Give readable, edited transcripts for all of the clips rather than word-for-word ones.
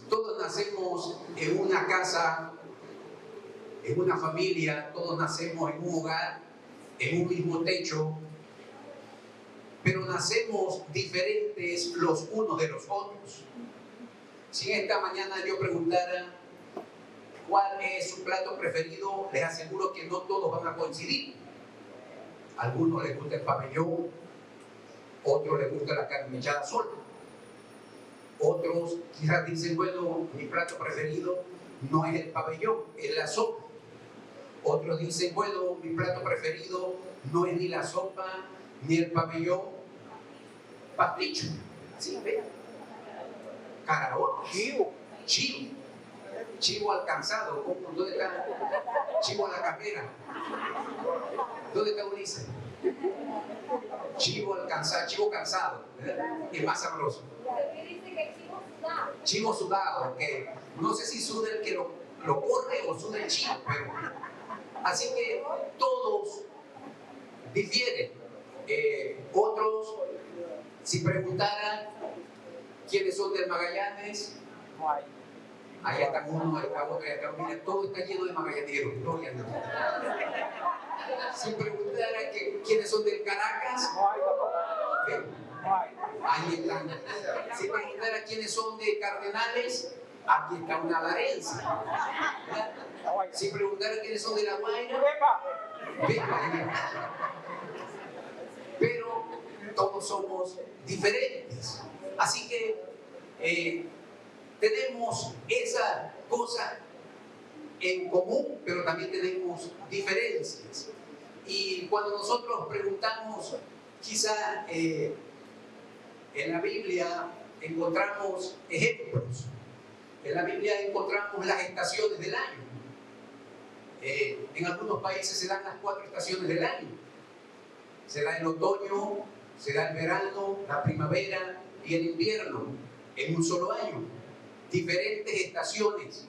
todos nacemos en una casa, en una familia, todos nacemos en un hogar, en un mismo techo, pero nacemos diferentes los unos de los otros. Si esta mañana yo preguntara cuál es su plato preferido, les aseguro que no todos van a coincidir. A algunos les gusta el pabellón, otros les gusta la carne mechada sola. Otros quizás dicen, bueno, mi plato preferido no es el pabellón, es la sopa. Otros dicen, bueno, mi plato preferido no es ni la sopa, ni el pabellón, pasticho. Así, vean. Caraotas. Chivo alcanzado. ¿Dónde está? Chivo a la carrera. ¿Dónde está Ulises? Chivo alcanzado, chivo cansado. ¿Verdad? Es más sabroso. Chivo sudado, que no sé si suda el que lo corre o suda el chivo, pero así que todos difieren. Otros, si preguntaran quiénes son del Magallanes, allá está uno, allá está otro, allá está otro. Mira, todo está lleno de magallaneros. Si preguntara quiénes son del Caracas, ahí están. Si preguntara quiénes son de Cardenales, aquí está una alarense. Si preguntara quiénes son de La Guaira, pero todos somos diferentes. Así que tenemos esa cosa en común, pero también tenemos diferencias. Y cuando nosotros preguntamos, quizá en la Biblia encontramos ejemplos. En la Biblia encontramos las estaciones del año. En algunos países se dan las 4 estaciones del año. Se da el otoño, se da el verano, la primavera y el invierno en un solo año. Diferentes estaciones,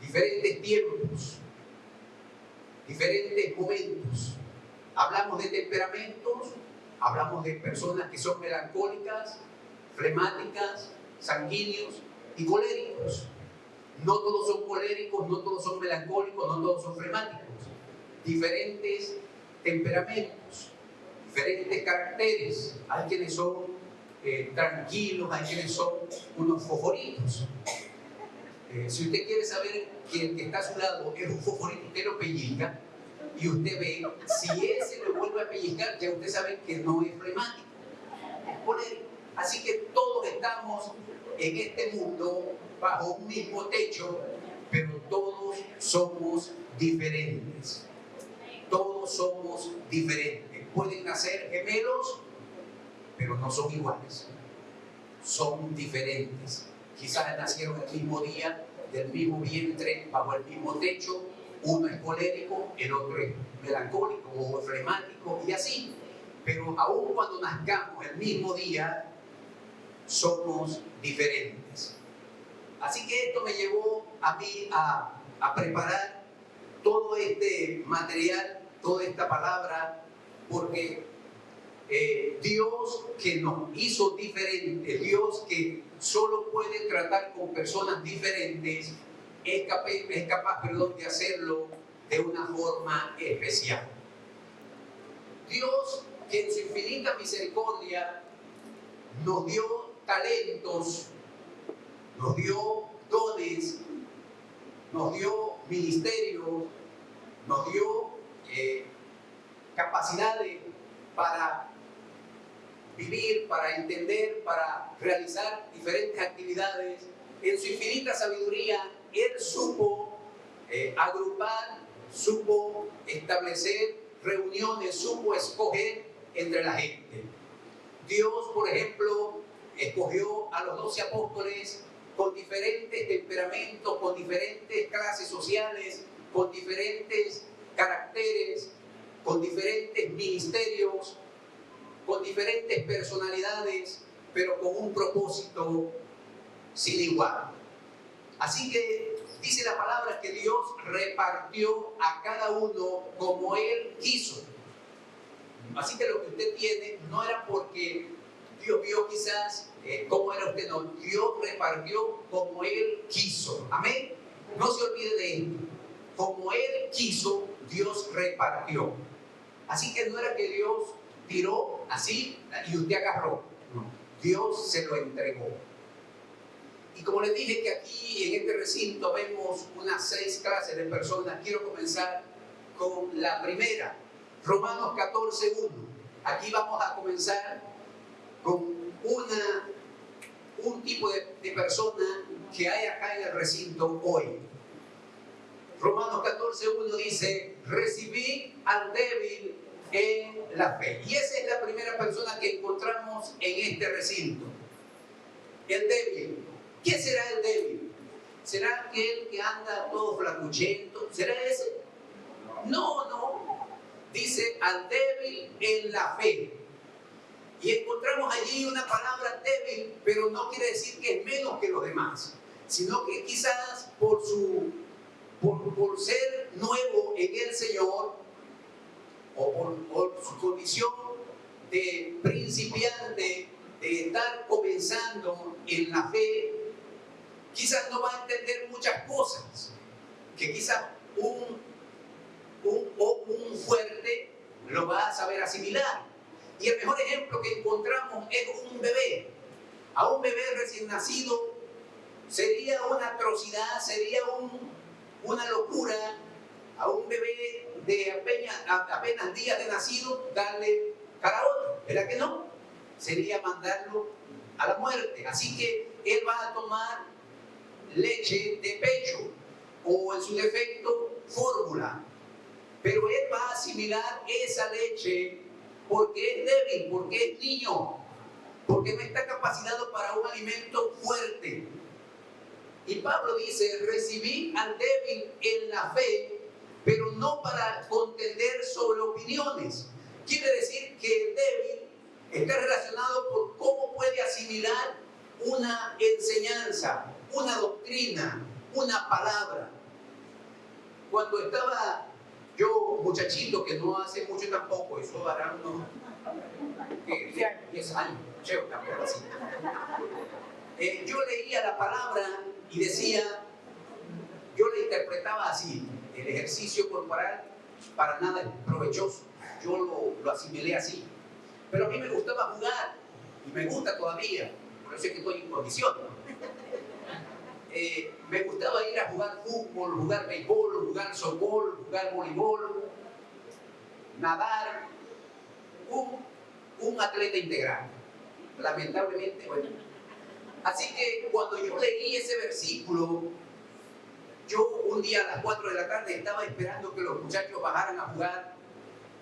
diferentes tiempos, diferentes momentos. Hablamos de temperamentos, hablamos de personas que son melancólicas, flemáticas, sanguíneos y coléricos. No todos son coléricos, no todos son melancólicos, no todos son flemáticos. Diferentes temperamentos, diferentes caracteres. Hay quienes son tranquilos, hay quienes son unos fosforitos. Si usted quiere saber que el que está a su lado es un fosforito, usted lo pellizca y usted ve, si él se lo vuelve a pellizcar, ya usted sabe que no es flemático, es colérico. Así que todos estamos en este mundo bajo un mismo techo, pero todos somos diferentes. Todos somos diferentes. Pueden nacer gemelos, pero no son iguales. Son diferentes. Quizás nacieron el mismo día, del mismo vientre, bajo el mismo techo. Uno es colérico, el otro es melancólico o flemático y así. Pero aun cuando nazcamos el mismo día, somos diferentes. Así que esto me llevó a mí a preparar todo este material, toda esta palabra, porque Dios que nos hizo diferentes, Dios que solo puede tratar con personas diferentes, es capaz de hacerlo de una forma especial. Dios que en su infinita misericordia nos dio talentos, nos dio dones, nos dio ministerios, nos dio capacidades para vivir, para entender, para realizar diferentes actividades. En su infinita sabiduría, Él supo agrupar, supo establecer reuniones, supo escoger entre la gente. Dios, por ejemplo, escogió a los 12 apóstoles con diferentes temperamentos, con diferentes clases sociales, con diferentes caracteres, con diferentes ministerios, con diferentes personalidades, pero con un propósito sin igual. Así que dice la palabra que Dios repartió a cada uno como Él quiso. Así que lo que usted tiene no era porque Dios vio quizás cómo era usted. No, Dios repartió como Él quiso. Amén. No se olvide de esto. Como Él quiso, Dios repartió. Así que no era que Dios tiró así y usted agarró. No. Dios se lo entregó. Y como les dije que aquí en este recinto vemos unas 6 clases de personas, quiero comenzar con la primera. Romanos 14:1. Aquí vamos a comenzar con un tipo de persona que hay acá en el recinto hoy. Romanos 14:1 dice: recibí al débil en la fe. Y esa es la primera persona que encontramos en este recinto. El débil. ¿Qué será el débil? ¿Será aquel que anda todo flacuchento? ¿Será ese? No, no. Dice al débil en la fe. Y encontramos allí una palabra débil, pero no quiere decir que es menos que los demás, sino que quizás por ser nuevo en el Señor, o por su condición de principiante, de estar comenzando en la fe, quizás no va a entender muchas cosas, que quizás un fuerte lo va a saber asimilar. Y el mejor ejemplo que encontramos es un bebé. A un bebé recién nacido sería una atrocidad, sería una locura a un bebé de apenas días de nacido darle caraota, ¿verdad que no? Sería mandarlo a la muerte. Así que él va a tomar leche de pecho o en su defecto fórmula, pero él va a asimilar esa leche porque es débil, porque es niño, porque no está capacitado para un alimento fuerte. Y Pablo dice: recibí al débil en la fe, pero no para contender sobre opiniones. Quiere decir que el débil está relacionado por cómo puede asimilar una enseñanza, una doctrina, una palabra. Cuando estaba yo muchachito, que no hace mucho tampoco, eso hará unos 10 años, tampoco así. Yo leía la palabra y decía, yo la interpretaba así: el ejercicio corporal para nada es provechoso. Yo lo asimilé así. Pero a mí me gustaba jugar, y me gusta todavía, por eso es que estoy en condición, ¿no? Me gustaba ir a jugar fútbol, jugar béisbol, jugar softball, jugar voleibol, nadar. Un atleta integral. Lamentablemente, bueno. Así que cuando yo leí ese versículo, yo un día a las 4 de la tarde estaba esperando que los muchachos bajaran a jugar,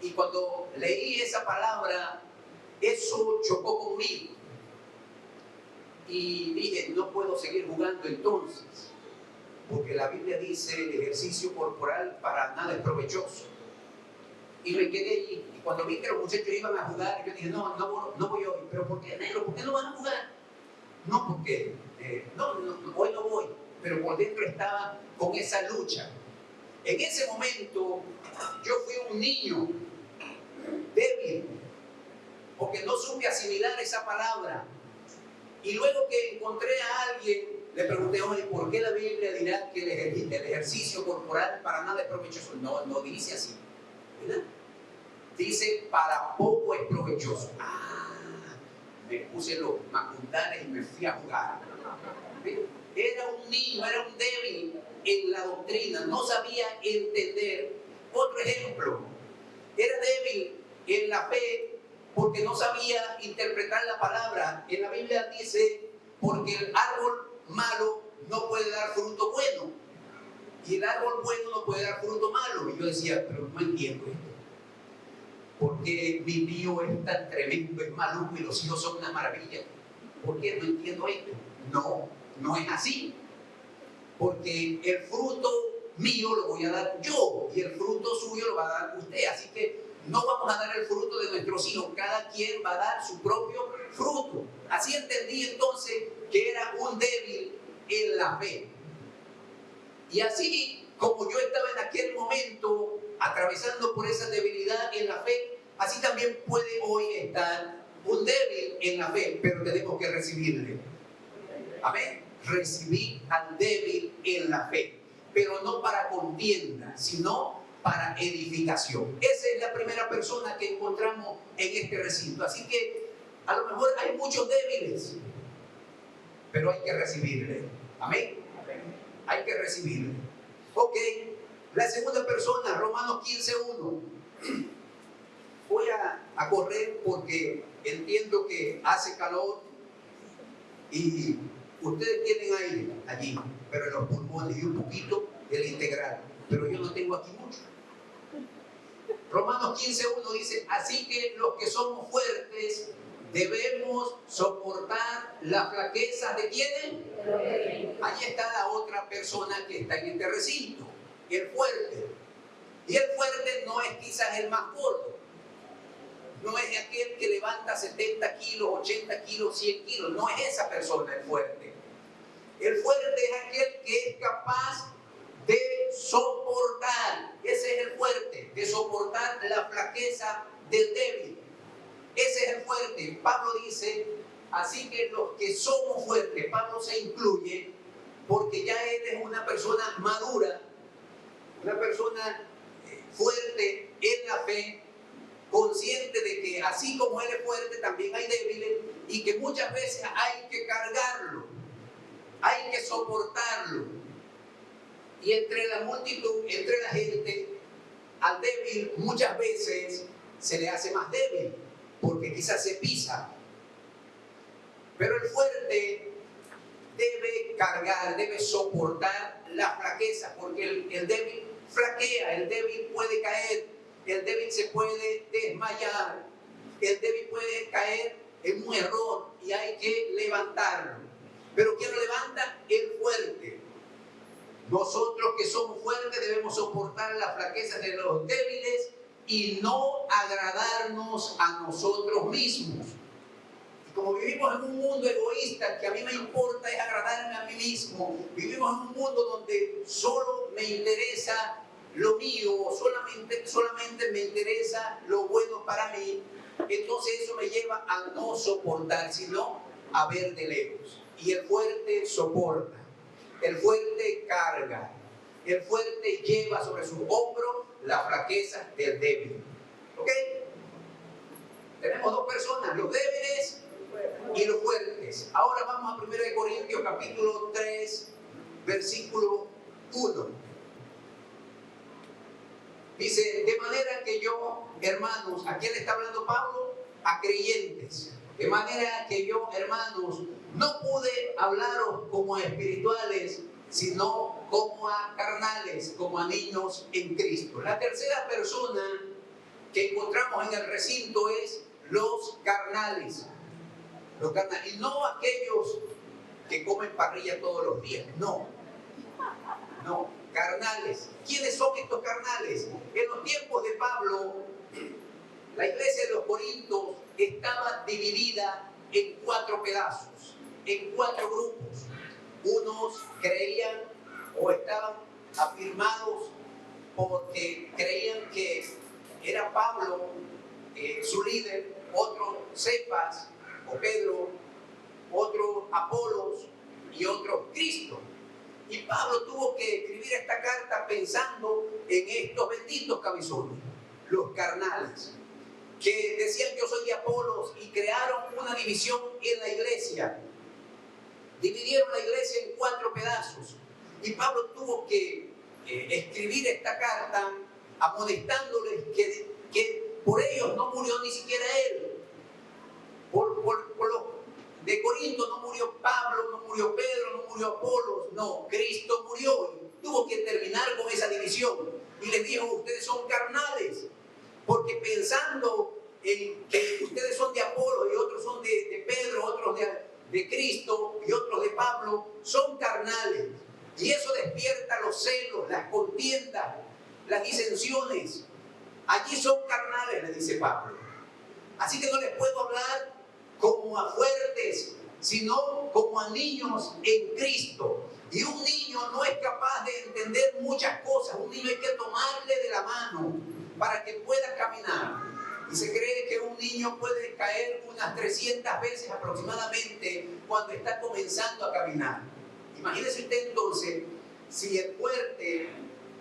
y cuando leí esa palabra, eso chocó conmigo. Y dije, no puedo seguir jugando entonces, porque la Biblia dice: el ejercicio corporal para nada es provechoso. Y me quedé allí, y cuando vi que los muchachos iban a jugar, yo dije, no voy hoy. ¿Pero por qué, negro? ¿Por qué no van a jugar? No, porque hoy no voy. Pero por dentro estaba con esa lucha. En ese momento yo fui un niño débil, porque no supe asimilar esa palabra. Y luego que encontré a alguien, le pregunté: oye, ¿por qué la Biblia dirá que el ejercicio corporal para nada es provechoso? No dice así, ¿verdad? Dice: para poco es provechoso. Me puse los macundales y me fui a jugar. Era un niño, era un débil en la doctrina, no sabía entender. Otro ejemplo: era débil en la fe porque no sabía interpretar la palabra. En la Biblia dice: porque el árbol malo no puede dar fruto bueno, y el árbol bueno no puede dar fruto malo. Y yo decía: pero no entiendo esto. ¿Por qué mi tío es tan tremendo, es maluco, y los hijos son una maravilla? ¿Por qué no entiendo esto? No es así. Porque el fruto mío lo voy a dar yo, y el fruto suyo lo va a dar usted. Así que no vamos a dar el fruto de nuestros hijos, cada quien va a dar su propio fruto. Así entendí entonces que era un débil en la fe. Y así como yo estaba en aquel momento atravesando por esa debilidad en la fe, así también puede hoy estar un débil en la fe, pero tenemos que recibirle. Amén. Recibir al débil en la fe, pero no para contienda, sino para edificación. Esa es la primera persona que encontramos en este recinto. Así que a lo mejor hay muchos débiles, pero hay que recibirle. Amén. Hay que recibirle. Ok. La segunda persona, Romanos 15:1. Voy a correr porque entiendo que hace calor y ustedes tienen aire allí, pero en los pulmones y un poquito del integral. Pero yo no tengo aquí mucho. Romanos 15:1 dice, así que los que somos fuertes debemos soportar las flaquezas de ¿quiénes? Allí está la otra persona que está en este recinto, el fuerte. Y el fuerte no es quizás el más gordo. No es aquel que levanta 70 kilos, 80 kilos, 100 kilos. No es esa persona el fuerte. El fuerte es aquel que es capaz de soportar. Ese es el fuerte, de soportar la flaqueza del débil. Ese es el fuerte. Pablo dice, así que los que somos fuertes, Pablo se incluye porque ya él es una persona madura, una persona fuerte en la fe, consciente de que así como él es fuerte, también hay débiles y que muchas veces hay que cargarlo, hay que soportarlo. Y entre la multitud, entre la gente, al débil muchas veces se le hace más débil, porque quizás se pisa. Pero el fuerte debe cargar, debe soportar la flaqueza, porque el débil flaquea, el débil puede caer, el débil se puede desmayar, el débil puede caer en un error y hay que levantarlo. Pero ¿quién lo levanta? El fuerte. Nosotros que somos fuertes debemos soportar las flaquezas de los débiles y no agradarnos a nosotros mismos. Y como vivimos en un mundo egoísta, que a mí me importa es agradarme a mí mismo, vivimos en un mundo donde solo me interesa lo mío, solamente me interesa lo bueno para mí, entonces eso me lleva a no soportar, sino a ver de lejos. Y el fuerte soporta, el fuerte carga, el fuerte lleva sobre sus hombros las flaquezas del débil. ¿Ok? Tenemos dos personas, los débiles y los fuertes. Ahora vamos a 1 Corintios capítulo 3, versículo 1. Dice, de manera que yo, hermanos, ¿a quién le está hablando Pablo? A creyentes. De manera que yo, hermanos, no pude hablaros como a espirituales, sino como a carnales, como a niños en Cristo. La tercera persona que encontramos en el recinto es los carnales. Los carnales. Y no aquellos que comen parrilla todos los días. No. No. Carnales. ¿Quiénes son estos carnales? En los tiempos de Pablo, la iglesia de los Corintios estaba dividida en 4 pedazos, en 4 grupos. Unos creían o estaban afirmados porque creían que era Pablo su líder, otros Cefas o Pedro, otros Apolos y otros Cristo. Y Pablo tuvo que escribir esta carta pensando en estos benditos cabezones, los carnales, que decían yo soy de Apolos y crearon una división en la iglesia. Dividieron la iglesia en 4 pedazos. Y Pablo tuvo que escribir esta carta amonestándoles que por ellos no murió ni siquiera él. Por los de Corinto no murió Pablo, no murió Pedro, no murió Apolos. No, Cristo murió y tuvo que terminar con esa división. Y les dijo, ustedes son carnales. Porque pensando en que ustedes son de Apolo y otros son de Pedro, otros de Cristo y otros de Pablo, son carnales. Y eso despierta los celos, las contiendas, las disensiones. Allí son carnales, le dice Pablo. Así que no les puedo hablar como a fuertes, sino como a niños en Cristo. Y un niño no es capaz de entender muchas cosas. Un niño hay que tomarle de la mano para que pueda caminar. Y se cree que un niño puede caer unas 300 veces aproximadamente cuando está comenzando a caminar. Imagínese usted entonces, si el fuerte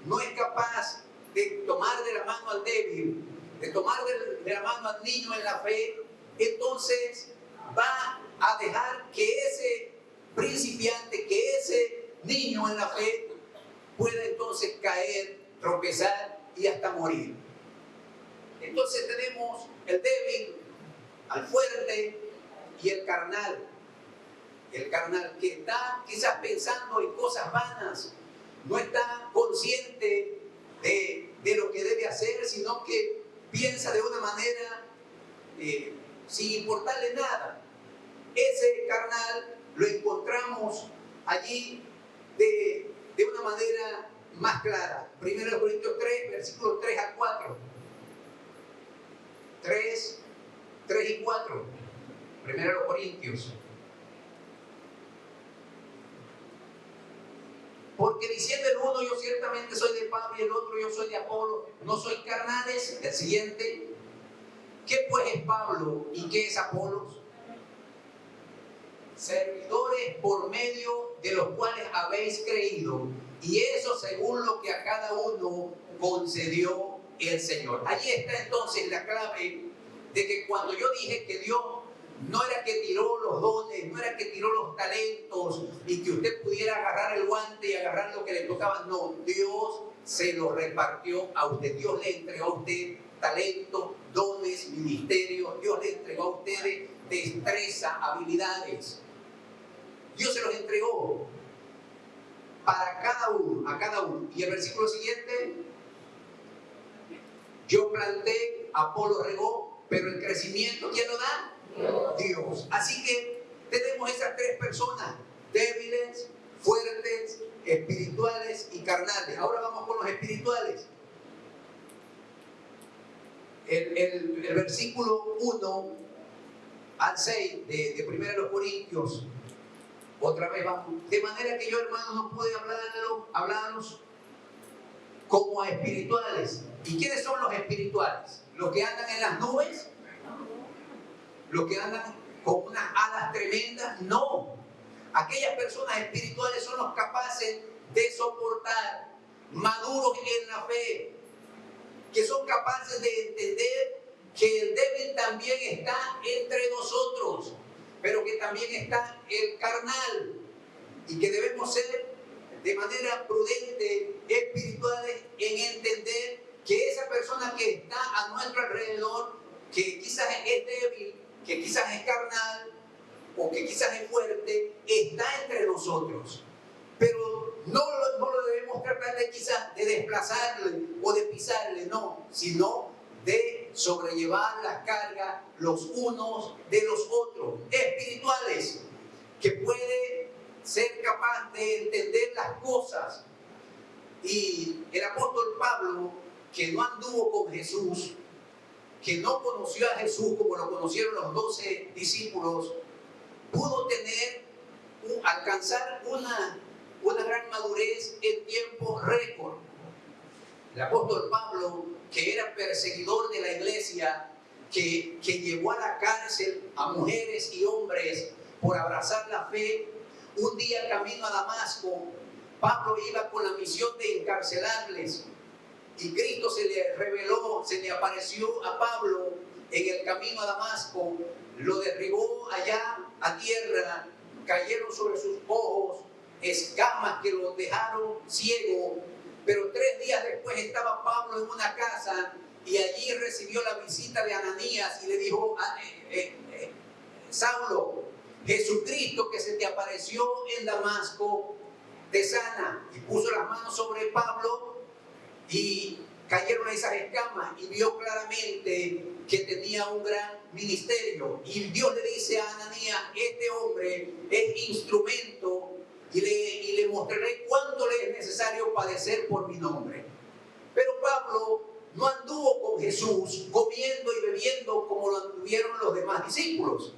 no es capaz de tomar de la mano al débil, de tomar de la mano al niño en la fe, entonces va a dejar que ese principiante, que ese niño en la fe pueda entonces caer, tropezar y hasta morir. Entonces tenemos el débil, al fuerte y el carnal. El carnal que está quizás pensando en cosas vanas, no está consciente de lo que debe hacer, sino que piensa de una manera sin importarle nada. Ese carnal lo encontramos allí de una manera más clara. 1 Corintios 3, versículos 3 a 4. 3 y 4. 1 Corintios. Porque diciendo el uno, yo ciertamente soy de Pablo, y el otro, yo soy de Apolo, no soy carnales. El siguiente. ¿Qué pues es Pablo y qué es Apolos? Servidores por medio de los cuales habéis creído, y eso según lo que a cada uno concedió el Señor. Allí está entonces la clave de que cuando yo dije que Dios no era que tiró los dones, no era que tiró los talentos y que usted pudiera agarrar el guante y agarrar lo que le tocaba, no, Dios se lo repartió a usted. Dios le entregó a usted talento, dones, ministerios. Dios le entregó a ustedes destreza, habilidades. Dios se los entregó para cada uno, a cada uno. Y el versículo siguiente: yo planté, Apolo regó, pero el crecimiento, ¿quién lo da? Dios. Así que tenemos esas tres personas: débiles, fuertes, espirituales y carnales. Ahora vamos con los espirituales. El versículo 1 al 6 de 1 Corintios. Otra vez vamos. De manera que yo, hermano, no pude hablarlos como a espirituales. ¿Y quiénes son los espirituales? ¿Los que andan en las nubes? ¿Los que andan con unas alas tremendas? No. Aquellas personas espirituales son los capaces de soportar, maduros en la fe, que son capaces de entender que el débil también está entre nosotros, pero que también está el carnal, y que debemos ser de manera prudente, espirituales, en entender que esa persona que está a nuestro alrededor, que quizás es débil, que quizás es carnal o que quizás es fuerte, está entre nosotros. Pero no lo debemos tratar de quizás de desplazarle o de pisarle, no, sino de sobrellevar las cargas los unos de los otros, espirituales, que puede ser capaz de entender las cosas. Y el apóstol Pablo, que no anduvo con Jesús, que no conoció a Jesús como lo conocieron los 12 discípulos, pudo alcanzar una gran madurez en tiempo récord. El apóstol Pablo, que era perseguidor de la iglesia, que llevó a la cárcel a mujeres y hombres por abrazar la fe, un día camino a Damasco, Pablo iba con la misión de encarcelarles, y Cristo se le reveló, se le apareció a Pablo en el camino a Damasco, lo derribó allá a tierra, cayeron sobre sus ojos escamas que lo dejaron ciego. Pero 3 días después estaba Pablo en una casa y allí recibió la visita de Ananías y le dijo: Saulo, Jesucristo que se te apareció en Damasco te sana. Y puso las manos sobre Pablo y cayeron esas escamas y vio claramente que tenía un gran ministerio. Y Dios le dice a Ananías: este hombre es instrumento y le mostraré cuánto le es necesario padecer por mi nombre. Pero Pablo no anduvo con Jesús comiendo y bebiendo como lo anduvieron los demás discípulos.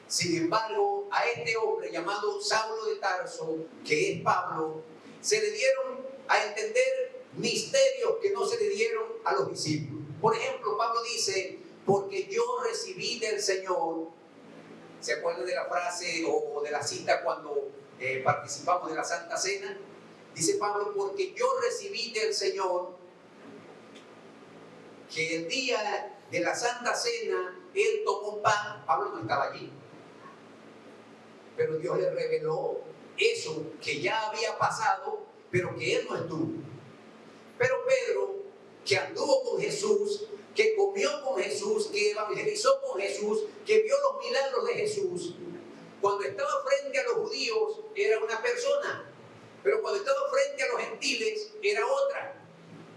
Sin embargo, a este hombre llamado Saulo de Tarso, que es Pablo, se le dieron a entender misterios que no se le dieron a los discípulos. Por ejemplo, Pablo dice: porque yo recibí del Señor. ¿Se acuerdan de la frase o de la cita cuando participamos de la Santa Cena? Dice Pablo, porque yo recibí del Señor que el día de la Santa Cena Él tomó pan. Pablo no estaba allí, pero Dios le reveló eso que ya había pasado, pero que Él no estuvo. Pero Pedro, que anduvo con Jesús, que comió con Jesús, que evangelizó con Jesús, que vio los milagros de Jesús, cuando estaba frente a los judíos era una persona, pero cuando estaba frente a los gentiles era otra.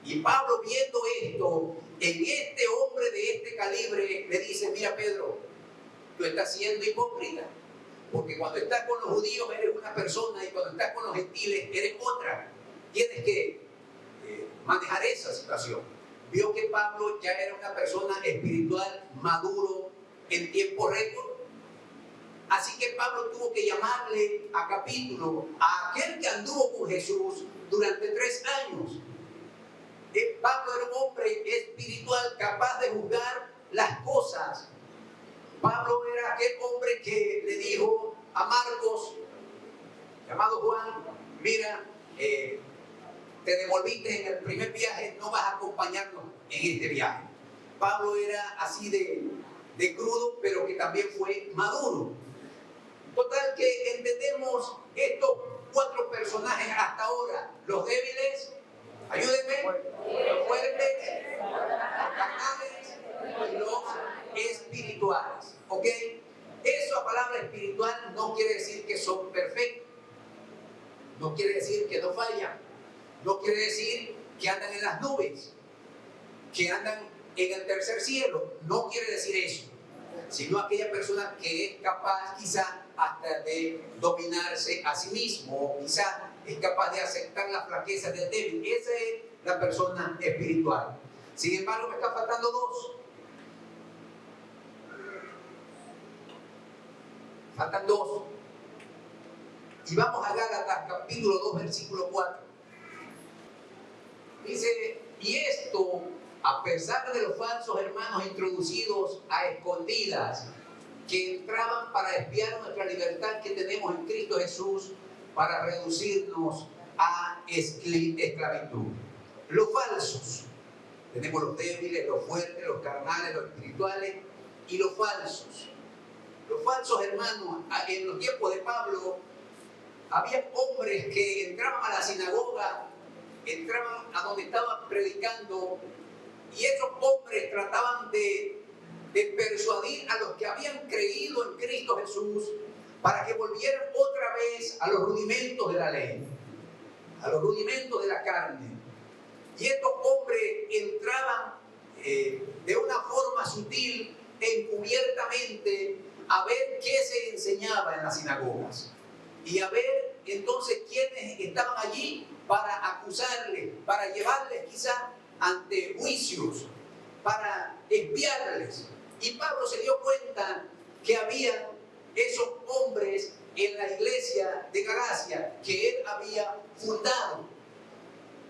Y Pablo, viendo esto en este hombre de este calibre, le dice: mira, Pedro, tú estás siendo hipócrita, porque cuando estás con los judíos eres una persona y cuando estás con los gentiles eres otra. Tienes que manejar esa situación. Vio que Pablo ya era una persona espiritual maduro en tiempo récord. Así que Pablo tuvo que llamarle a capítulo a aquel que anduvo con Jesús durante 3 años. Pablo era un hombre espiritual capaz de juzgar las cosas. Pablo era aquel hombre que le dijo a Marcos, llamado Juan: mira, te devolviste en el primer viaje, no vas a acompañarnos en este viaje. Pablo era así de crudo, pero que también fue maduro. Total que entendemos estos 4 personajes hasta ahora: los débiles, ayúdenme, los fuertes, los carnales y los espirituales. ¿Ok? Eso, a palabra espiritual, no quiere decir que son perfectos, no quiere decir que no fallan, no quiere decir que andan en las nubes, que andan en el tercer cielo. No quiere decir eso, sino aquella persona que es capaz quizá hasta de dominarse a sí mismo, quizá es capaz de aceptar las flaquezas del débil. Esa es la persona espiritual. Sin embargo, me está faltando 2. Faltan 2. Y vamos a Gálatas capítulo 2, versículo 4. Dice: y esto a pesar de los falsos hermanos introducidos a escondidas, que entraban para espiar nuestra libertad que tenemos en Cristo Jesús, para reducirnos a esclavitud. Los falsos, tenemos los débiles, los fuertes, los carnales, los espirituales y los falsos. Los falsos hermanos, en los tiempos de Pablo, había hombres que entraban a la sinagoga, entraban a donde estaban predicando, y esos hombres trataban de persuadir a los que habían creído en Cristo Jesús para que volvieran otra vez a los rudimentos de la ley, a los rudimentos de la carne. Y estos hombres entraban de una forma sutil, encubiertamente, a ver qué se enseñaba en las sinagogas y a ver entonces quiénes estaban allí para acusarles, para llevarles quizá ante juicios, para espiarles. Y Pablo se dio cuenta que había esos hombres en la iglesia de Galacia que él había fundado.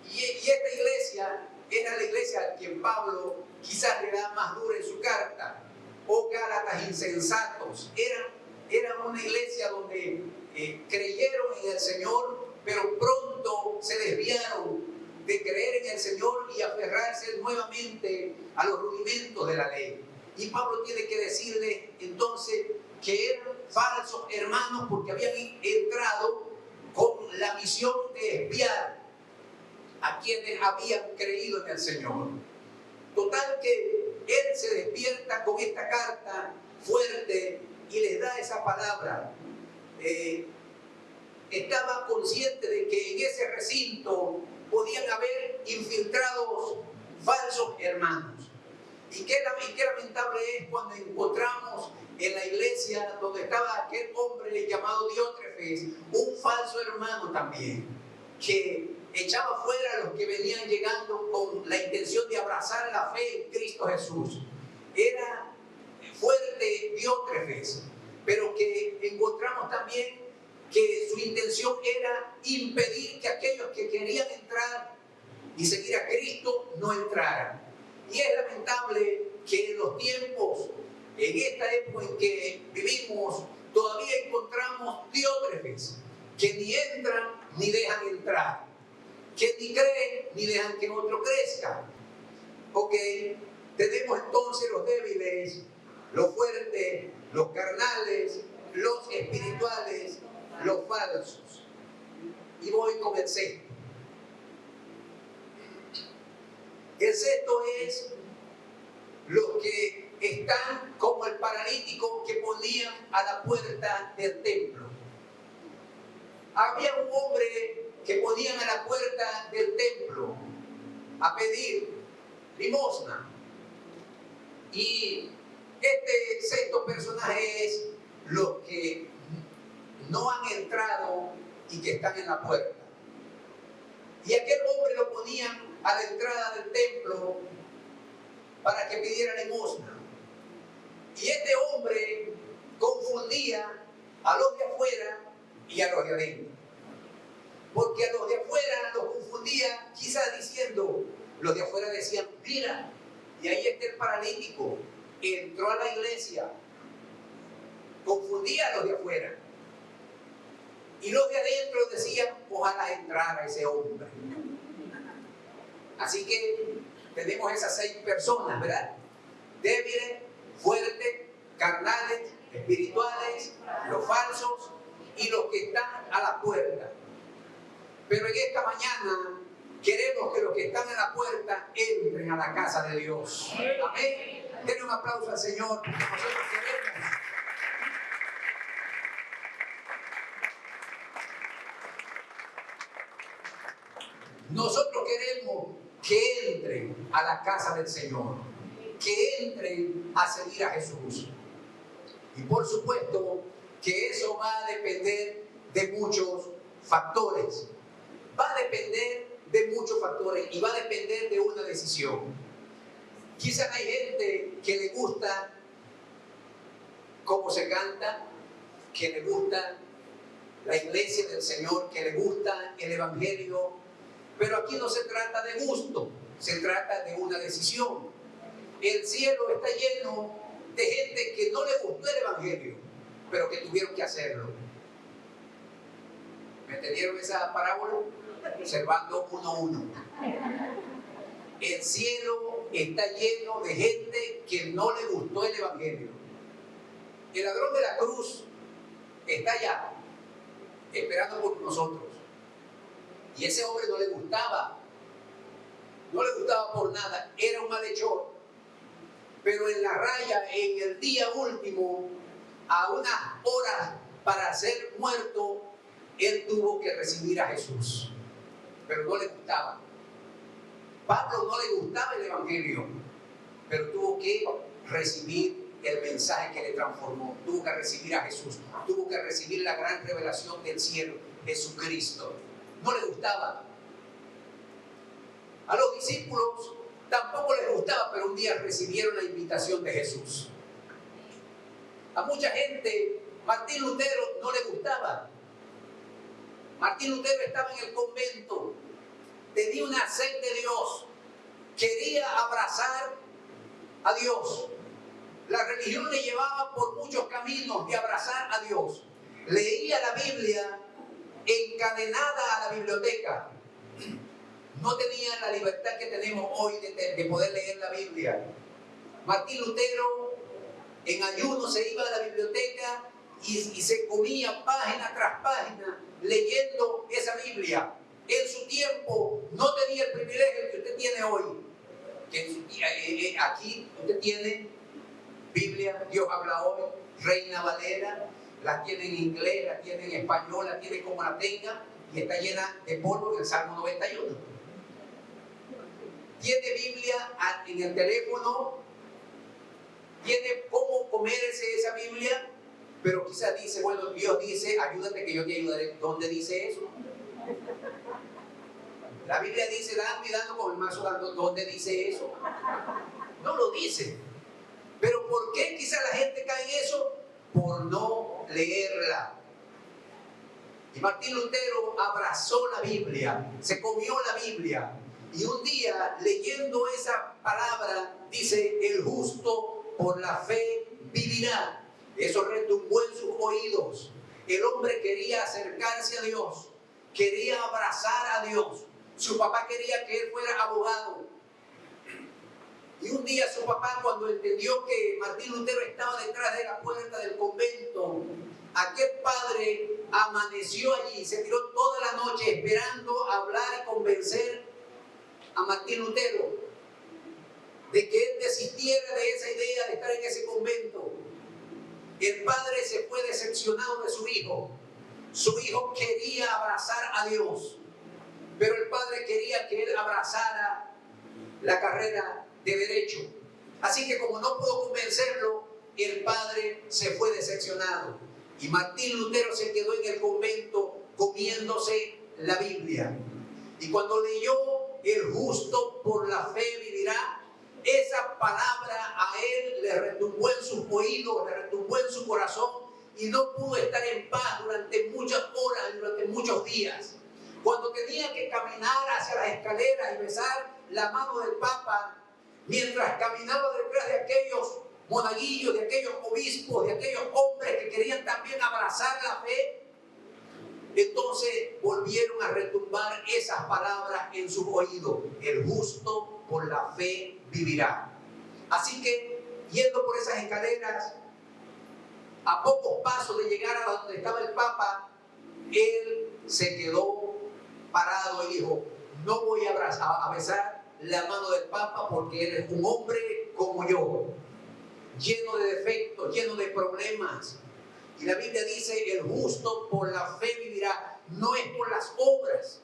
Y esta iglesia era la iglesia a quien Pablo quizás le da más dura en su carta: oh Gálatas insensatos. Era una iglesia donde creyeron en el Señor, pero pronto se desviaron de creer en el Señor y aferrarse nuevamente a los rudimentos de la ley. Y Pablo tiene que decirle entonces que eran falsos hermanos porque habían entrado con la misión de espiar a quienes habían creído en el Señor. Total que él se despierta con esta carta fuerte y les da esa palabra. Estaba consciente de que en ese recinto podían haber infiltrados falsos hermanos. Y qué lamentable es cuando encontramos en la iglesia donde estaba aquel hombre llamado Diótrefes, un falso hermano también, que echaba fuera a los que venían llegando con la intención de abrazar la fe en Cristo Jesús. Era fuerte Diótrefes, pero que encontramos también que su intención era impedir que aquellos que querían entrar y seguir a Cristo no entraran. Y es lamentable que en los tiempos, en esta época en que vivimos, todavía encontramos diótrefes que ni entran ni dejan entrar, que ni creen ni dejan que otro crezca. Ok, tenemos entonces los débiles, los fuertes, los carnales, los espirituales, los falsos. Y voy con el sexto. El sexto es los que están como el paralítico que ponían a la puerta del templo. Había un hombre que ponían a la puerta del templo a pedir limosna. Y este sexto personaje es los que no han entrado y que están en la puerta. Y aquel hombre lo ponían a la entrada del templo para que pidiera limosna. Y este hombre confundía a los de afuera y a los de adentro. Porque a los de afuera los confundía, quizás diciendo, los de afuera decían, mira, y ahí está el paralítico, entró a la iglesia. Confundía a los de afuera. Y los de adentro decían, ojalá entrara ese hombre. Así que tenemos esas 6 personas, ¿verdad? Débiles, fuertes, carnales, espirituales, los falsos y los que están a la puerta. Pero en esta mañana queremos que los que están en la puerta entren a la casa de Dios. Amén. Denle un aplauso al Señor. Nosotros queremos. Nosotros queremos que entren a la casa del Señor, que entren a seguir a Jesús. Y por supuesto que eso va a depender de muchos factores. Va a depender de muchos factores y va a depender de una decisión. Quizás hay gente que le gusta cómo se canta, que le gusta la iglesia del Señor, que le gusta el Evangelio, pero aquí no se trata de gusto, se trata de una decisión. El cielo está lleno de gente que no le gustó el Evangelio, pero que tuvieron que hacerlo. ¿Me entendieron esa parábola? Observando 1:1. El cielo está lleno de gente que no le gustó el Evangelio. El ladrón de la cruz está allá, esperando por nosotros. Y ese hombre no le gustaba por nada, era un malhechor. Pero en la raya, en el día último, a unas horas para ser muerto, él tuvo que recibir a Jesús. Pero no le gustaba. Pablo no le gustaba el Evangelio, pero tuvo que recibir el mensaje que le transformó. Tuvo que recibir a Jesús. Tuvo que recibir la gran revelación del cielo, Jesucristo. No le gustaba. A los discípulos tampoco les gustaba, pero un día recibieron la invitación de Jesús. A mucha gente, Martín Lutero no le gustaba. Martín Lutero estaba en el convento, tenía una sed de Dios, quería abrazar a Dios. La religión le llevaba por muchos caminos de abrazar a Dios. Leía la Biblia encadenada a la biblioteca. No tenía la libertad que tenemos hoy de poder leer la Biblia. Martín Lutero en ayuno se iba a la biblioteca y se comía página tras página leyendo esa Biblia. En su tiempo no tenía el privilegio que usted tiene hoy. Que aquí usted tiene Biblia, Dios habla hoy, Reina Valera, la tiene en inglés, la tiene en español, la tiene como la tenga y está llena de polvo en el Salmo 91. Tiene Biblia en el teléfono, tiene cómo comerse esa Biblia, pero quizás dice, bueno, Dios dice, ayúdate que yo te ayudaré. ¿Dónde dice eso? La Biblia dice, dando y dando con el mazo dando. ¿Dónde dice eso? No lo dice. Pero ¿por qué quizás la gente cae en eso? Por no leerla. Y Martín Lutero abrazó la Biblia, se comió la Biblia. Y un día, leyendo esa palabra, dice, el justo por la fe vivirá. Eso retumbó en sus oídos. El hombre quería acercarse a Dios, quería abrazar a Dios. Su papá quería que él fuera abogado. Y un día su papá, cuando entendió que Martín Lutero estaba detrás de la puerta del convento, aquel padre amaneció allí, se tiró toda la noche esperando hablar y convencer a Martín Lutero de que él desistiera de esa idea de estar en ese convento. El padre se fue decepcionado de su hijo. Su hijo quería abrazar a Dios, pero el padre quería que él abrazara la carrera de derecho. Así que como no pudo convencerlo, el padre se fue decepcionado. Y Martín Lutero se quedó en el convento comiéndose la Biblia. Y cuando leyó el justo por la fe vivirá, esa palabra a él le retumbó en sus oídos, le retumbó en su corazón y no pudo estar en paz durante muchas horas, durante muchos días. Cuando tenía que caminar hacia las escaleras y besar la mano del Papa, mientras caminaba detrás de aquellos monaguillos, de aquellos obispos, de aquellos hombres que querían también abrazar la fe, entonces volvieron a retumbar esas palabras en sus oídos. El justo por la fe vivirá. Así que, yendo por esas escaleras, a pocos pasos de llegar a donde estaba el Papa, él se quedó parado y dijo, no voy a besar la mano del Papa porque él es un hombre como yo, lleno de defectos, lleno de problemas. Y la Biblia dice, el justo por la fe vivirá. No es por las obras,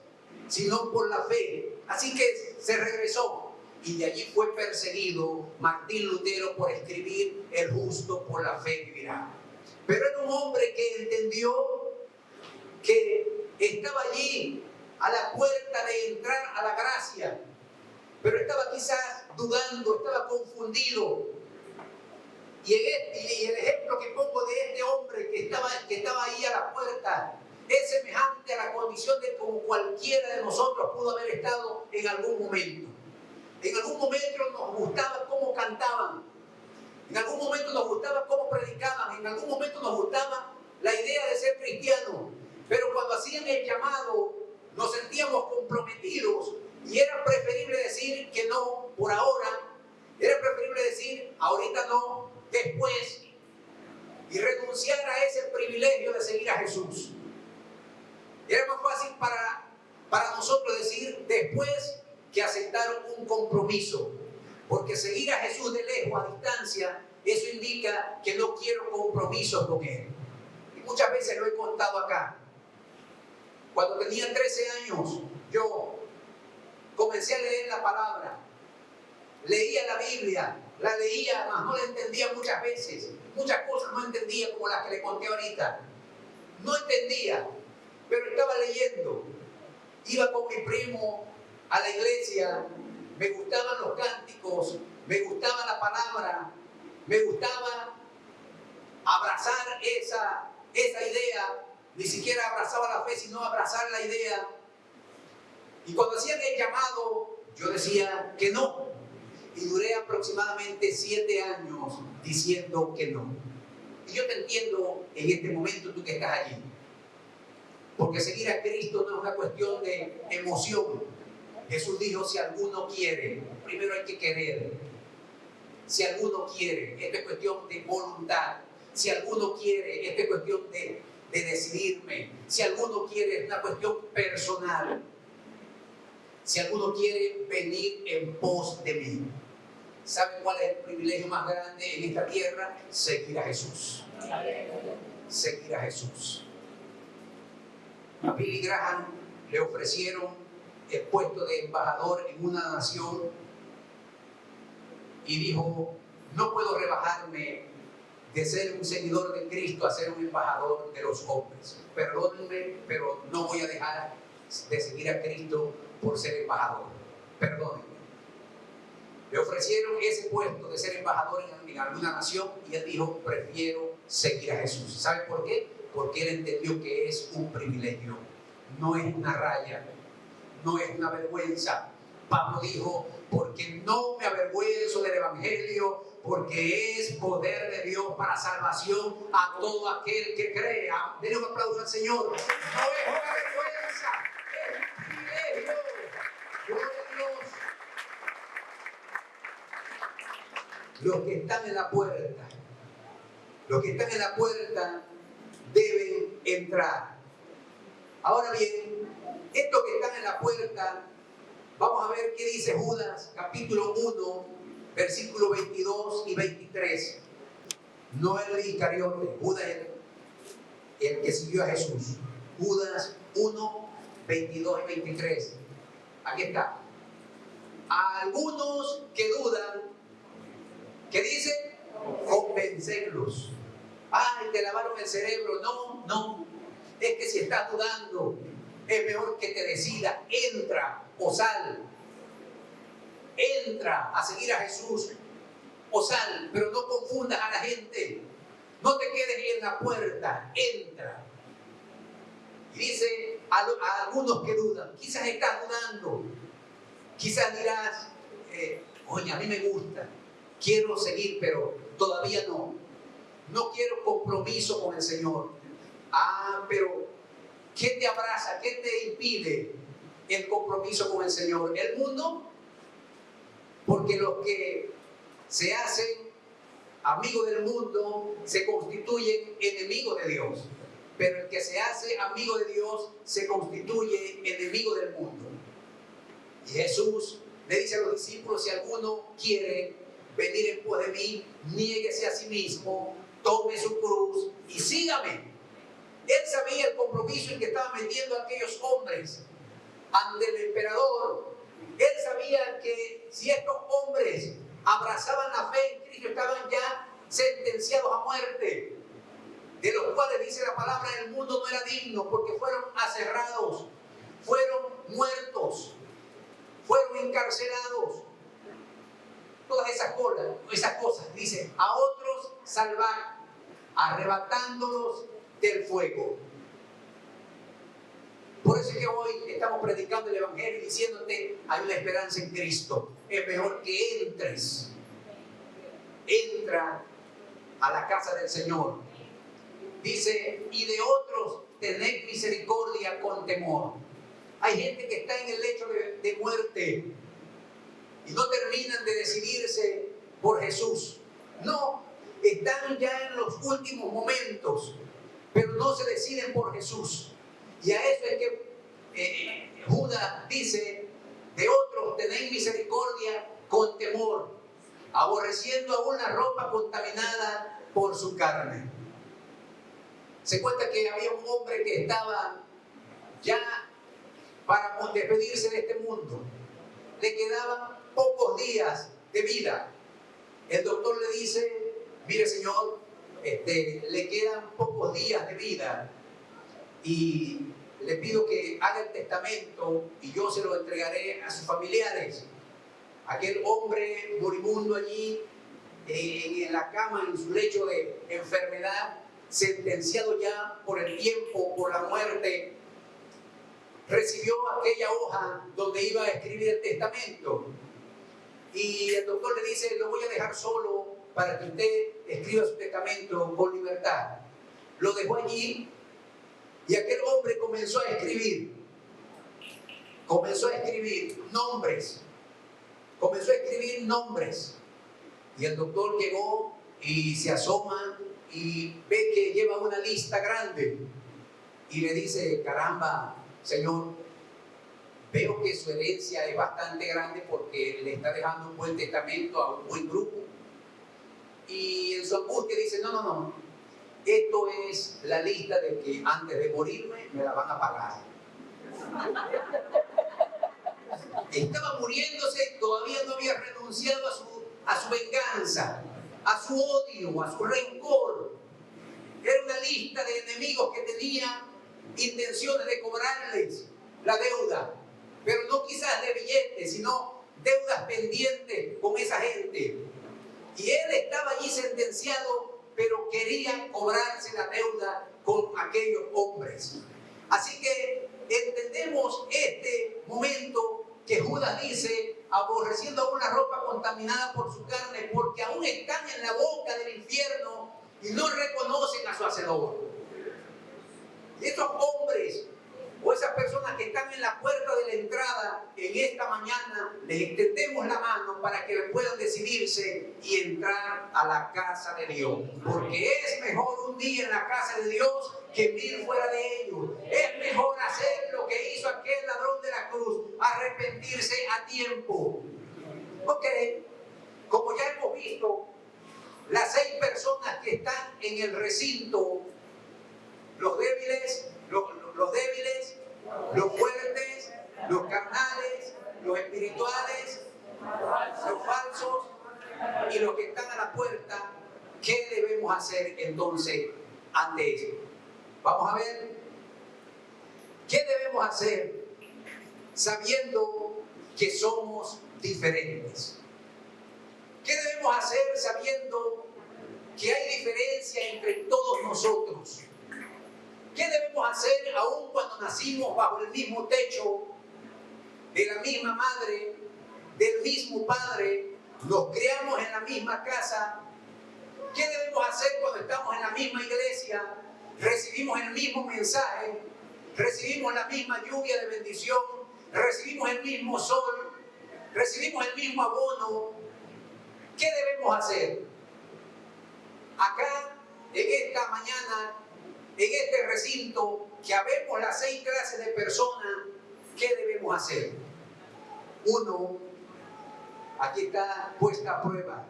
sino por la fe. Así que se regresó. Y de allí fue perseguido Martín Lutero por escribir, el justo por la fe vivirá. Pero era un hombre que entendió que estaba allí a la puerta de entrar a la gracia. Pero estaba quizás dudando, estaba confundido. Y el ejemplo que pongo de este hombre que estaba ahí a la puerta es semejante a la condición de como cualquiera de nosotros pudo haber estado en algún momento. En algún momento nos gustaba cómo cantaban, en algún momento nos gustaba cómo predicaban, en algún momento nos gustaba la idea de ser cristianos, pero cuando hacían el llamado nos sentíamos comprometidos y era preferible decir que no por ahora, era preferible decir ahorita no, después, y renunciar a ese privilegio de seguir a Jesús. Era más fácil para nosotros decir después que aceptar un compromiso, porque seguir a Jesús de lejos, a distancia, eso indica que no quiero compromisos con Él. Y muchas veces lo he contado acá. Cuando tenía 13 años, yo comencé a leer la palabra, leía la Biblia, la leía, mas no la entendía muchas veces. Muchas cosas no entendía como las que le conté ahorita. No entendía, pero estaba leyendo. Iba con mi primo a la iglesia, me gustaban los cánticos, me gustaba la palabra, me gustaba abrazar esa idea. Ni siquiera abrazaba la fe, sino abrazar la idea. Y cuando hacían el llamado, yo decía que no. Y duré aproximadamente 7 años diciendo que no. Y yo te entiendo en este momento, tú que estás allí. Porque seguir a Cristo no es una cuestión de emoción. Jesús dijo, si alguno quiere, primero hay que querer. Si alguno quiere, esta es cuestión de voluntad. Si alguno quiere, esta es cuestión de decidirme. Si alguno quiere, es una cuestión personal. Si alguno quiere venir en pos de mí. ¿Saben cuál es el privilegio más grande en esta tierra? Seguir a Jesús. Seguir a Jesús. A Billy Graham le ofrecieron el puesto de embajador en una nación y dijo, no puedo rebajarme de ser un seguidor de Cristo a ser un embajador de los hombres. Perdónenme, pero no voy a dejar de seguir a Cristo por ser embajador. Perdónenme. Le ofrecieron ese puesto de ser embajador en alguna nación y él dijo, prefiero seguir a Jesús. ¿Sabe por qué? Porque él entendió que es un privilegio, no es una raya, no es una vergüenza, Pablo dijo, porque no me avergüenzo del Evangelio, porque es poder de Dios para salvación a todo aquel que crea. Denle un aplauso al Señor. No es una vergüenza, es un privilegio. Gloria a Dios. Los que están en la puerta, deben entrar. Ahora bien, estos que están en la puerta, vamos a ver qué dice Judas, capítulo 1, versículos 22 y 23. No el Iscariote, Judas el que siguió a Jesús. Judas 1, 22 y 23. Aquí está. A algunos que dudan, ¿qué dice? Convencerlos. Ay, te lavaron el cerebro. No. Es que si estás dudando, es mejor que te decidas. Entra o sal. Entra a seguir a Jesús o sal, pero no confundas a la gente. No te quedes en la puerta. Entra. Y dice a algunos que dudan. Quizás estás dudando. Quizás dirás, oye, a mí me gusta. Quiero seguir, pero todavía no. No quiero compromiso con el Señor. Pero ¿qué te abraza? ¿Qué te impide el compromiso con el Señor? El mundo. Porque los que se hacen amigos del mundo se constituyen enemigos de Dios. Pero el que se hace amigo de Dios se constituye enemigo del mundo. Y Jesús le dice a los discípulos, si alguno quiere venir en pos de mí, niéguese a sí mismo, tome su cruz y sígame. Él sabía el compromiso en que estaban metiendo a aquellos hombres ante el emperador. Él sabía que si estos hombres abrazaban la fe en Cristo, estaban ya sentenciados a muerte, de los cuales dice la palabra, el mundo no era digno, porque fueron aserrados, fueron muertos, fueron encarcelados. Todas esas cosas, dice, a otros salvar, arrebatándolos del fuego. Por eso es que hoy estamos predicando el Evangelio y diciéndote, hay una esperanza en Cristo. Es mejor que entres. Entra a la casa del Señor. Dice, y de otros tened misericordia con temor. Hay gente que está en el lecho de muerte y no terminan de decidirse por Jesús. No, están ya en los últimos momentos, pero no se deciden por Jesús. Y a eso es que Judas dice, de otros tenéis misericordia con temor, aborreciendo aún la ropa contaminada por su carne. Se cuenta que había un hombre que estaba ya para despedirse de este mundo. Le quedaban pocos días de vida. El doctor le dice, mire señor, le quedan pocos días de vida y le pido que haga el testamento y yo se lo entregaré a sus familiares. Aquel hombre moribundo allí en la cama, en su lecho de enfermedad, sentenciado ya por el tiempo, por la muerte, recibió aquella hoja donde iba a escribir el testamento. Y el doctor le dice, lo voy a dejar solo para que usted escriba su testamento con libertad. Lo dejó allí y aquel hombre comenzó a escribir nombres. Comenzó a escribir nombres. Y el doctor llegó y se asoma y ve que lleva una lista grande. Y le dice, caramba, señor, veo que su herencia es bastante grande porque le está dejando un buen testamento a un buen grupo. Y en su angustia dice, no, esto es la lista de que antes de morirme me la van a pagar. Estaba muriéndose, todavía no había renunciado a su venganza, a su odio, a su rencor. Era una lista de enemigos que tenía intenciones de cobrarles la deuda, pero no quizás de billetes, sino deudas pendientes con esa gente. Y él estaba allí sentenciado, pero quería cobrarse la deuda con aquellos hombres. Así que entendemos este momento que Judas dice, contaminada por su carne, porque aún están en la boca del infierno y no reconocen a su Hacedor. Y estos hombres o esas personas que están en la puerta de la entrada, en esta mañana les extendemos la mano para que puedan decidirse y entrar a la casa de Dios. Porque es mejor un día en la casa de Dios que 1000 fuera de ellos. Es mejor hacer lo que hizo aquel ladrón de la cruz, arrepentirse a tiempo. Ok, como ya hemos visto, las 6 personas que están en el recinto, los débiles, los fuertes, los carnales, los espirituales, los falsos y los que están a la puerta, ¿qué debemos hacer entonces ante esto? Vamos a ver, ¿qué debemos hacer sabiendo que somos diferentes? ¿Qué debemos hacer sabiendo que hay diferencia entre todos nosotros? ¿Qué debemos hacer aún cuando nacimos bajo el mismo techo, de la misma madre, del mismo padre, nos criamos en la misma casa? ¿Qué debemos hacer cuando estamos en la misma iglesia, recibimos el mismo mensaje, recibimos la misma lluvia de bendición, recibimos el mismo sol, recibimos el mismo abono? ¿Qué debemos hacer? Acá, en esta mañana, en este recinto, que habemos las 6 clases de personas, ¿qué debemos hacer? 1, aquí está puesta a prueba.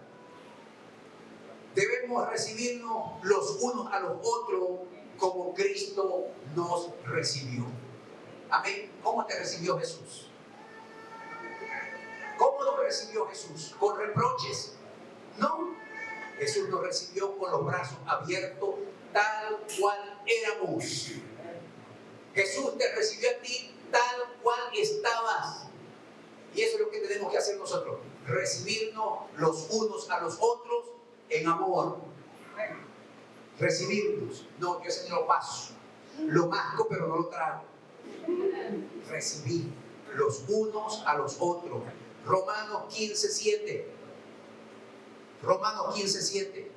Debemos recibirnos los unos a los otros como Cristo nos recibió. Amén. ¿Cómo te recibió Jesús? ¿Cómo nos recibió Jesús? ¿Con reproches? No. Jesús nos recibió con los brazos abiertos, tal cual éramos. Jesús te recibió a ti tal cual estabas. Y eso es lo que tenemos que hacer nosotros. Recibirnos los unos a los otros en amor. Recibirnos. No, yo ese no lo paso. Lo masco, pero no lo trago. Recibir los unos a los otros. Romanos 15:7. Romanos 15:7.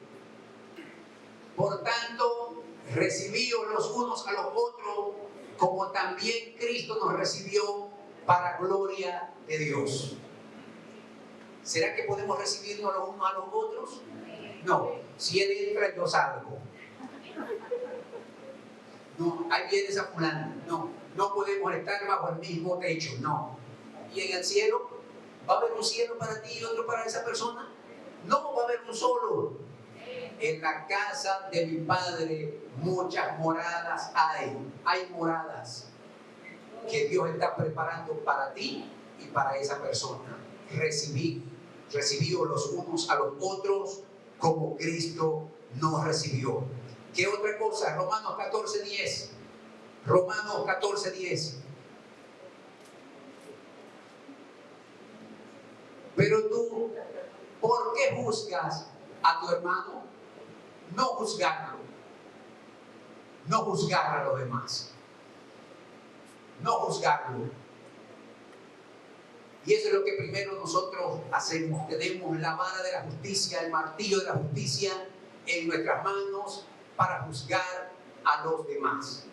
Por tanto, recibíos los unos a los otros, como también Cristo nos recibió para gloria de Dios. ¿Será que podemos recibirnos los unos a los otros? No. Si Él entra, yo salgo. No, ahí viene esa fulana. No, no podemos estar bajo el mismo techo. No. ¿Y en el cielo? ¿Va a haber un cielo para ti y otro para esa persona? No, va a haber un solo. En la casa de mi Padre muchas moradas hay. Hay moradas que Dios está preparando para ti y para esa persona. Recibíos los unos a los otros como Cristo nos recibió. ¿Qué otra cosa? Romanos 14:10. Romanos 14:10. Pero tú, ¿por qué juzgas a tu hermano? No juzgarlo. No juzgar a los demás. No juzgarlo. Y eso es lo que primero nosotros hacemos. Tenemos la vara de la justicia, el martillo de la justicia en nuestras manos para juzgar a los demás.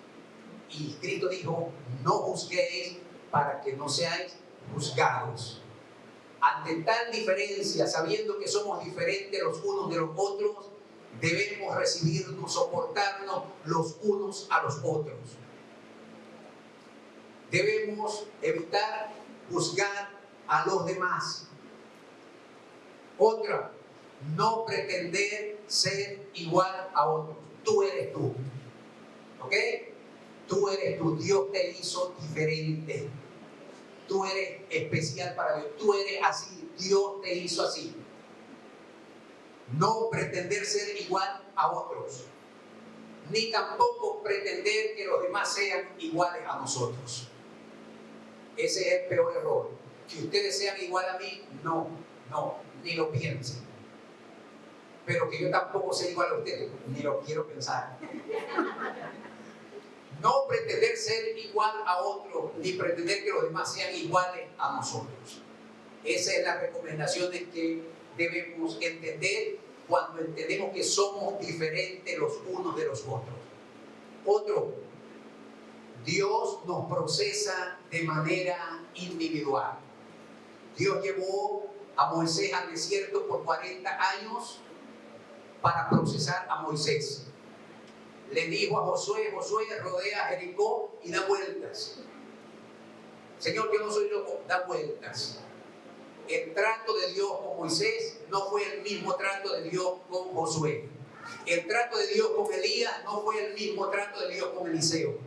Y Cristo dijo, no juzguéis para que no seáis juzgados. Ante tal diferencia, sabiendo que somos diferentes los unos de los otros, debemos recibirnos, soportarnos los unos a los otros. Debemos evitar juzgar a los demás. Otra, no pretender ser igual a otros. Tú eres tú. ¿Ok? Tú eres tú. Dios te hizo diferente. Tú eres especial para Dios. Tú eres así. Dios te hizo así. No pretender ser igual a otros. Ni tampoco pretender que los demás sean iguales a nosotros. Ese es el peor error. Que ustedes sean igual a mí, no, ni lo piensen. Pero que yo tampoco sea igual a ustedes, ni lo quiero pensar. No pretender ser igual a otros, ni pretender que los demás sean iguales a nosotros. Esa es la recomendación que debemos entender cuando entendemos que somos diferentes los unos de los otros. Otro, Dios nos procesa de manera individual. Dios llevó a Moisés al desierto por 40 años para procesar a Moisés. Le dijo a Josué, Josué, rodea Jericó y da vueltas. Señor, yo no soy loco, da vueltas. El trato de Dios con Moisés no fue el mismo trato de Dios con Josué. El trato de Dios con Elías no fue el mismo trato de Dios con Eliseo.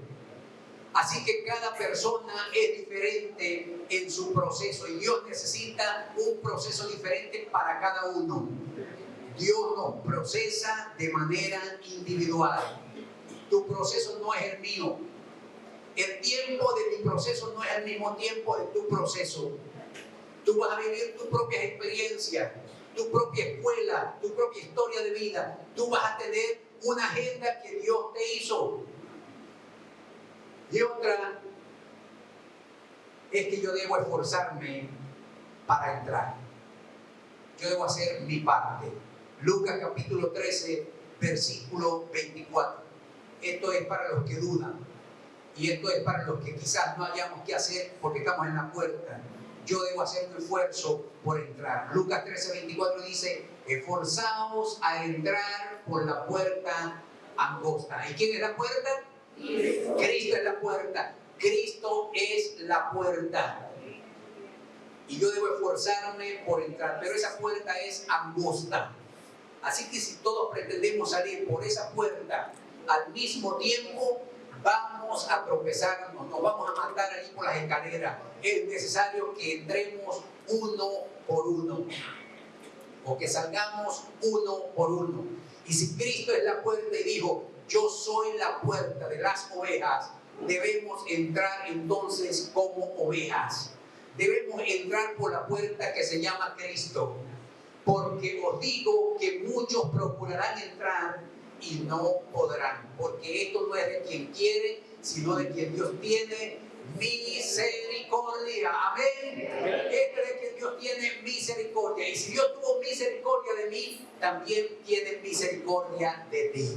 Así que cada persona es diferente en su proceso y Dios necesita un proceso diferente para cada uno. Dios nos procesa de manera individual. Tu proceso no es el mío. El tiempo de mi proceso no es el mismo tiempo de tu proceso. Tú vas a vivir tus propias experiencias, tu propia escuela, tu propia historia de vida. Tú vas a tener una agenda que Dios te hizo. Y otra es que yo debo esforzarme para entrar. Yo debo hacer mi parte. Lucas capítulo 13, versículo 24. Esto es para los que dudan. Y esto es para los que quizás no hayamos que hacer porque estamos en la puerta. Yo debo hacer un esfuerzo por entrar. Lucas 13, 24 dice: esforzaos a entrar por la puerta angosta. ¿Y quién es la puerta? Cristo es la puerta. Cristo es la puerta. Y yo debo esforzarme por entrar. Pero esa puerta es angosta. Así que si todos pretendemos salir por esa puerta al mismo tiempo, vamos a tropezarnos, nos vamos a matar ahí por las escaleras. Es necesario que entremos uno por uno, o que salgamos uno por uno. Y si Cristo es la puerta y dijo: yo soy la puerta de las ovejas, debemos entrar entonces como ovejas. Debemos entrar por la puerta que se llama Cristo, porque os digo que muchos procurarán entrar y no podrán, porque esto no es de quien quiere, sino de quien Dios tiene misericordia. Amén. Esto es de quien Dios tiene misericordia. Y si Dios tuvo misericordia de mí, también tiene misericordia de ti.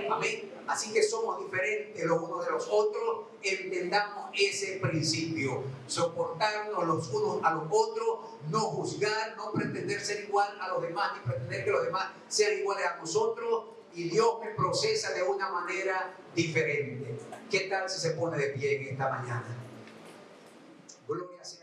Amén. Así que somos diferentes los unos de los otros. Entendamos ese principio. Soportarnos los unos a los otros, no juzgar, no pretender ser igual a los demás, ni pretender que los demás sean iguales a nosotros. Y Dios me procesa de una manera diferente. ¿Qué tal si se pone de pie en esta mañana? Gloria a Dios.